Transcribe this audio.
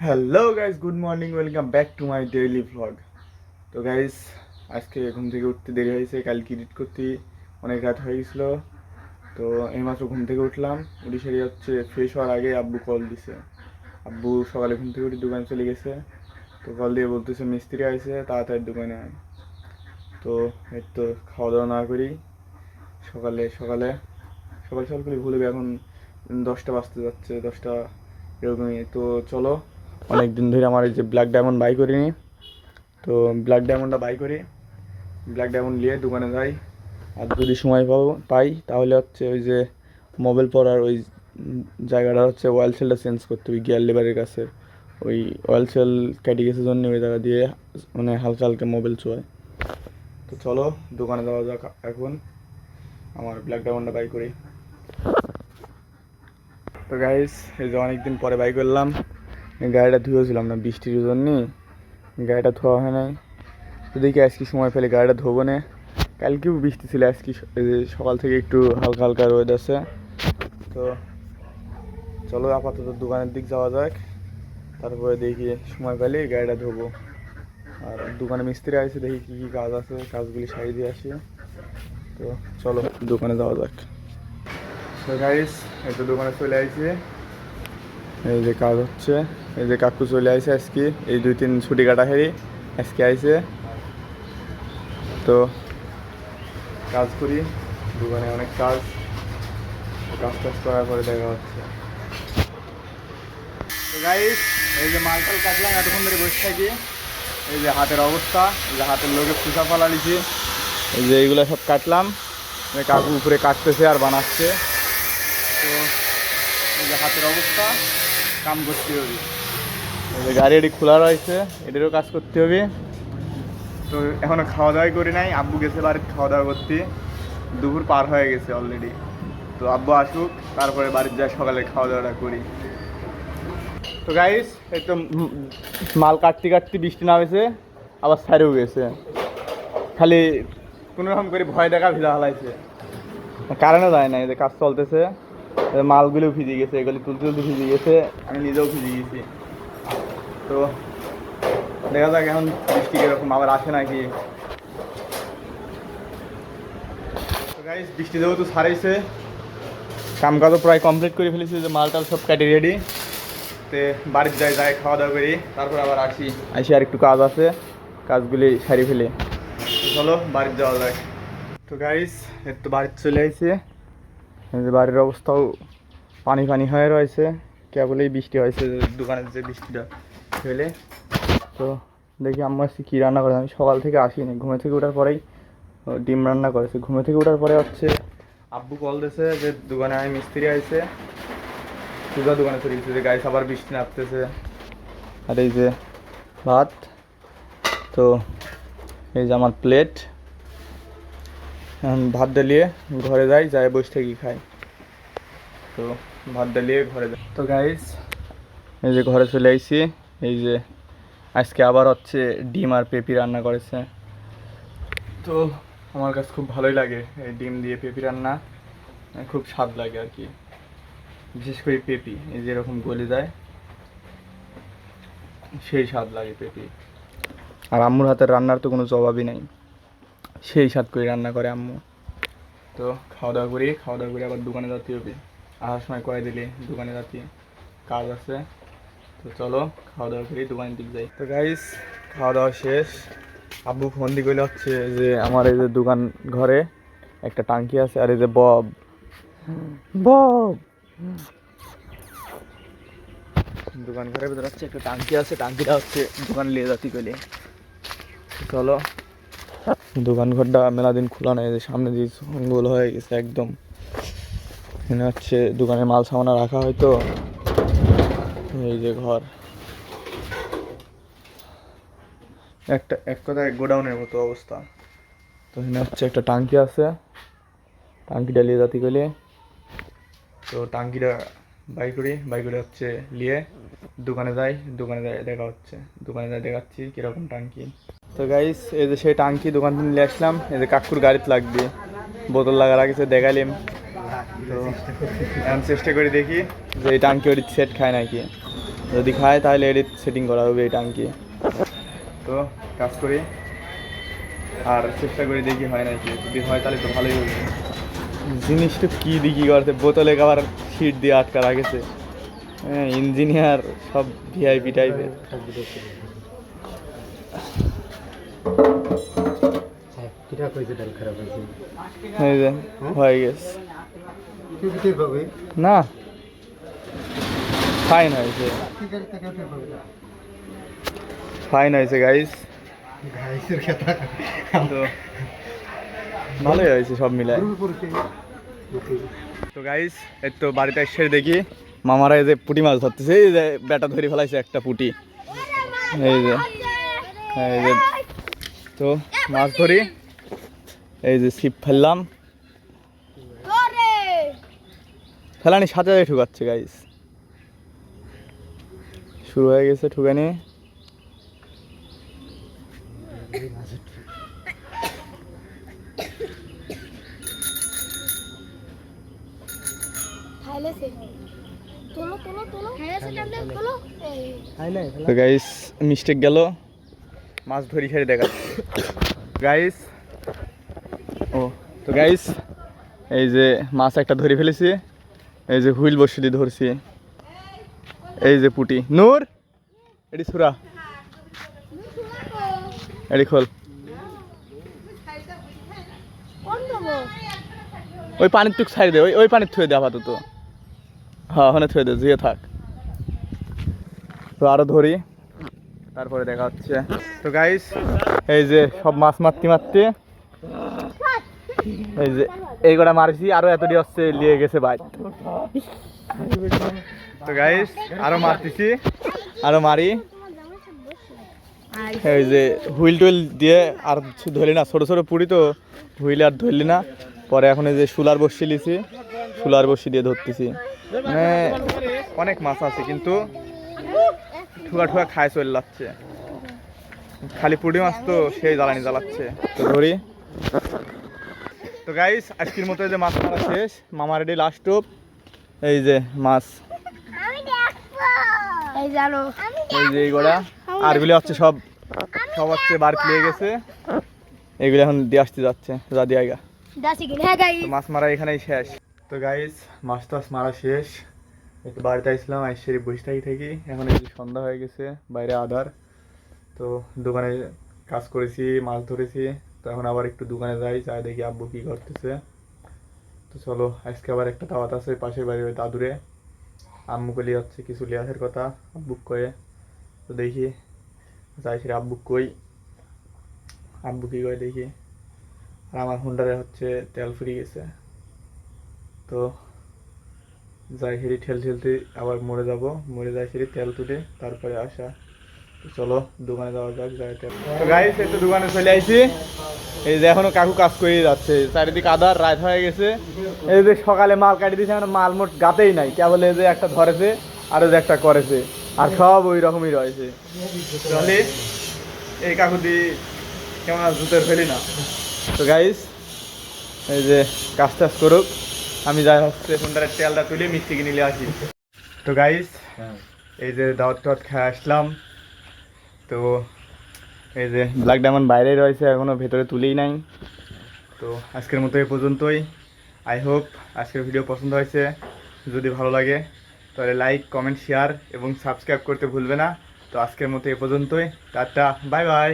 Hello guys, good morning, welcome back to my daily vlog. তো guys, আজকে ঘুম থেকে উঠতে দেরি হয়েছে, কালকে এডিট করতে অনেক রাত হয়ে গেছিলো। তো এইমাত্র ঘুম থেকে উঠলাম, উঠি সেরি হচ্ছে ফ্রেশ হওয়ার আগে আব্বু কল দিছে। আব্বু সকালে ঘুম থেকে উঠে দোকানে চলে গেছে। তো কল দিয়ে বলতেছে মিস্ত্রি আসে, তাড়াতাড়ি দোকানে আয়। তো এই তো খাওয়া দাওয়া না করি সকালে সকালে সকাল সকাল করে ভুলে এখন 10টা বাজতে যাচ্ছে, 10টা এরকমই। তো চলো, অনেক দিন ধরে আমার এই যে ব্ল্যাক ডায়মন্ড বাই করিনি, তো ব্ল্যাক ডায়মন্ডটা বাই করি। ব্ল্যাক ডায়মন্ড নিয়ে দোকানে যাই, আর যদি সময় পাই তাহলে হচ্ছে ওই যে মোবাইল পড়ার ওই জায়গাটা হচ্ছে অয়েল সেলটা চেঞ্জ করতে হবে গিয়ার লিভারের কাছে। ওই অয়েল সেল কেটে গেছে জন্য ওই জায়গা দিয়ে মানে হালকা হালকা মোবাইল চোয়। তো চলো দোকানে যাওয়া যাক এখন, আমার ব্ল্যাক ডায়মন্ডটা বাই করি। তো গাইস, এই যে অনেকদিন পরে বাই করলাম। গাড়িটা ধুয়েছিলাম না বৃষ্টির জন্য, গাড়িটা ধোয়া হয় নাই। তো দেখি আজকে সময় পেলে গাড়িটা ধোবো না। কালকেও বৃষ্টি ছিল, আজকে সকাল থেকে একটু হালকা হালকা রোদ আছে। তো চলো আপাতত দোকানের দিক যাওয়া যাক, তারপরে দেখি সময় পেলে গাড়িটা ধোবো। আর দোকানে মিস্ত্রি আছে, দেখি কী কী কাজ আছে, কাজগুলি সারিয়ে দিয়ে আসি। তো চলো দোকানে যাওয়া যাক। তো গাইস, এই তো দোকানে চলে আসছে, এই যে কাজ হচ্ছে। এই যে কাকু চলে আসে আজকে, এই 2-3 ছুটি কাটা হেরি আজকে আইসে। তো কাজ করি দোকানে, অনেক কাজ, কাজ টাজ করার পরে দেখা হচ্ছে। তো গাইস, এই যে মালটাল কাটলাম, এতক্ষণ ধরে বসে থাকি। এই যে হাতের অবস্থা, এই যে হাতের লোকে ফুসা ফালা নিছি, এই যে এইগুলো সব কাটলাম। কাকু উপরে কাটতেছে আর বানাচ্ছে। তো এই যে হাতের অবস্থা, কাম করতে হবে। এই যে গাড়ি এটি খোলা রয়েছে, এটিরও কাজ করতে হবে। তো এখনও খাওয়া দাওয়াই করি নাই, আব্বু গেছে বাড়িতে খাওয়া দাওয়া করতে। দুপুর পার হয়ে গেছে অলরেডি। তো আব্বু আসুক, তারপরে বাড়িতে যাই সকালে খাওয়া দাওয়াটা করি। তো গাইস, এই তো মাল কাটতে কাটতে বৃষ্টি নামেছে, আবার ছাড়েও গেছে। খালি কোনো রকম করে ভয় দেখা ভিজা হালাইছে, কারেন্টও যায় না। এই যে কাজ চলতেছে, মালগুলোও ভিজে গেছে, এগুলি তুলতে তুলতে ভিজে গেছে, আমি নিজেও ভিজে গেছি। তো দেখা যাক এখন বৃষ্টি কীরকম আবার আসে নাকি। তো গাইস, বৃষ্টি যেহেতু ছাড়াইছে, কাম কাজও প্রায় কমপ্লিট করে ফেলেছি, যে মালটাল সব কাটি রেডি। তো বাড়িতে যাই খাওয়া দাওয়া করি, তারপর আবার আসি আর একটু কাজ আছে, কাজগুলি সারি ফেলে। চলো বাড়িতে যাওয়া যায়। তো গাইস, একটু বাড়িতে চলে আসছে। এই যে বাড়ির অবস্থাও পানি পানি হয়ে রয়েছে, কেবলই বৃষ্টি হয়েছে দোকানের যে বৃষ্টিটা ফেলে। তো দেখি আম্মা আজকে কী রান্না করে। আমি সকাল থেকে আসিনি, ঘুমে থেকে ওঠার পরেই ডিম রান্না করেছে। ঘুমে থেকে ওঠার পরে হচ্ছে আব্বু কল দিয়েছে যে দোকানে আমি মিস্ত্রি আইছে, পূজা দোকানে চলে গেছে। যে গাইস আবার বৃষ্টি নামতেছে, আর এই যে ভাত। তো এই যে আমার প্লেট, ভাত ডালিয়ে ঘরে যাই বসে থেকে খাই। তো ভাত ডালিয়ে ঘরে যাই। তো গাইস, এই যে ঘরে চলে আইছি। এই যে আজকে আবার হচ্ছে ডিম আর পেঁপি রান্না করেছে। তো আমার কাছে খুব ভালোই লাগে এই ডিম দিয়ে পেঁপি রান্না, খুব স্বাদ লাগে আর কি। বিশেষ করে পেঁপি এই যে এরকম গলে যায়, সেই স্বাদ লাগে পেঁপি। আর আম্মুর হাতের রান্নার তো কোনো জবাবই নাই, সেই স্বাদ করে রান্না করে আম্মু। তো খাওয়া দাওয়া করি আবার দোকানে যেতে হবে। আসার সময় কয়ে দিলে দোকানে যাতে কাজ আছে। তো চলো খাওয়া দাওয়া করি, দোকানের দিকে যাই। তো গাইস, খাওয়া দাওয়া শেষ। আব্বু ফোন দিয়ে কইলে হচ্ছে যে আমার এই যে দোকান ঘরে একটা টাঙ্কি আছে, আর এই যে বব বব দোকান ঘরের ভেতরে হচ্ছে একটা টাঙ্কি আছে, টাঙ্কিটা হচ্ছে দোকান নিয়ে যাতে কইলে। চলো, দোকান ঘরটা মেলা দিন খোলা নেই, যে সামনে দিয়ে জঙ্গল হয়ে গেছে একদম। এখানে হচ্ছে দোকানের মাল সামানা রাখা হয়। তো এই যে ঘর, এক কথায় গোডাউনের মতো অবস্থা। তো এখানে হচ্ছে একটা টাঙ্কি আছে, টাঙ্কিটা নিয়ে যাতে গেলে। তো টাঙ্কিটা বাই করে হচ্ছে নিয়ে দোকানে যাই দেখা হচ্ছে, দোকানে যাই দেখাচ্ছি কীরকম টাঙ্কি। তো গাইস, এই যে সেই টাঙ্কি দোকান থেকে নিয়ে আসলাম। এই যে কাকুর গাড়িতে লাগবে, বোতল লাগা লাগছে, দেখাইলাম। তো এখন চেষ্টা করে দেখি যে এই টাঙ্কি ওটি সেট খায় নাকি। যদি খায় তাহলে এডিট সেটিং করা হবে এই টাঙ্কি। তো কাজ করি আর চেষ্টা করি দেখি হয় নাকি, যদি হয় তাহলে তো ভালোই হবে। জিনিসটা কী দিকে করতে বোতলে আবার সিট দিয়ে আটকা রাখেছে। হ্যাঁ, ইঞ্জিনিয়ার সব ভিআইপি টাইপের। হয়ে গেছে না, ফাইন হয়েছে, ফাইন হয়েছে গাইস। তো ভালোই হয়েছে সব মিলায়। তো গাইস এই তো বাড়িতে এসে দেখি মামারা এই যে পুঁটি মাছ ধরতেছে, এই যে বেটা ধরে ফেলাইছে একটা পুঁটি, এই যে এই যে। তো মাছ ধরি, এই যে ছিপ ফেললাম, ফেলানি সাথে সাথে ঠুকাচ্ছে গাইস, শুরু হয়ে গেছে ঠুকানি। তো গাইস মিস্টেক গেল, মাছ ধরি ছেড়ে দেখাচ্ছে গাইস। ও তো গাইস এই যে মাছ একটা ধরে ফেলেছি, এই যে হুইল বসে দিয়ে ধরছি, এই যে পুটি। নূর এটি সুরা, এটি খোল, ওই পানির টুক ছাড়ি দে, ওই পানির থুয়ে দে আপাতত। হ্যাঁ ওখানে থুয়ে দে, ধুয়ে থাক। তো আরো ধরি, তারপরে দেখা হচ্ছে। তো গাইস এই যে সব মাছ মারতে মারতে এই যে এই কটা মারছি, আরো এতটি হচ্ছে লিয়ে গেছে ভাই। তো গাইস আরো মারতেছি, আরো মারি, এই যে হুইল টুইল দিয়ে আর ধরলি না, ছোট ছোট পুরি তো হুইল আর ধরলি না। পরে এখন এই যে শুলার বসি লিছি, শুলার বসি দিয়ে ধরতেছি। মানে অনেক মাছ আছে কিন্তু ঠুকা ঠুকা খায় চলে যাচ্ছে, খালি পুঁটি মাছ তো সেই জ্বালানি জ্বালাচ্ছে। তো ধরি। তো গাইস আজকের মতো এই যে মাছ মারা শেষ, মামার এটি লাস্ট টপ। এই যে মাছ, এই যে এইগুলা আরগুলি হচ্ছে সব সব হচ্ছে বার পেয়ে গেছে, এগুলো এখন দিয়ে আসতে যাচ্ছে রাদি আইগা। মাছ মারা এখানেই শেষ। তো গাইস মাছ টাছ মারা শেষ, একটু বাড়িতে আসলাম, আইসে বসে থাকি। এখন এই যে সন্ধ্যা হয়ে গেছে, বাইরে আধার। তো দোকানে কাজ করেছি, মাছ ধরেছি। তো এখন আবার একটু দোকানে যাই, যাই দেখি আব্বু কী করতেছে। তো চলো আজকে আবার একটা দাওয়াত আছে পাশের বাড়ির ওই দাদুরে, আম্মুকে লিয়ে হচ্ছে কিছু লিয়াসের কথা আব্বুক কয়ে। তো দেখি যাই সেটা আব্বুক কই, আব্বু কী কয় দেখি। আর আমার হুন্ডারে হচ্ছে তেল ফুরিয়ে গেছে, তো যাই সেটি ঠেলতে আবার মরে যাব, মরে যাই সেটি তেল তুলে তারপরে আসা। তো চলো দোকানে যাওয়া যাক, যাই তেল। তো গাইস এই তো দোকানে চলে আইছি, এই যে এখনো কাকু কাজ করে যাচ্ছে, চারিদিকে আধার, রাত হয়ে গেছে। এই যে সকালে মাল কাটি দিয়েছে, এখন মাল মোট গাতেই নাই, কেবল এই যে একটা ধরেছে আর যে একটা করেছে, আর সব ওই রকমই রয়েছে। তাহলে এই কাকু দি কেমন জুতের ফেলি না। তো গাইস এই যে কাজ টাজ করুক, আমি যাই হচ্ছে ফোনটার তেলটা তুলে মিষ্টি কিনে নিয়ে আসি। তো গাইস এই যে দাওয়াত টাওয়াত খেয়ে আসলাম। তো এই যে ব্ল্যাক ডায়মন্ড বাইরে রয়েছে, এখনও ভেতরে তুলেই নাই। তো আজকের মতো এই পর্যন্তই। আই হোপ আজকের ভিডিও পছন্দ হয়েছে, যদি ভালো লাগে তাহলে লাইক কমেন্ট শেয়ার এবং সাবস্ক্রাইব করতে ভুলবে না। তো আজকের মতো এই পর্যন্তই, টাটা বাই বাই।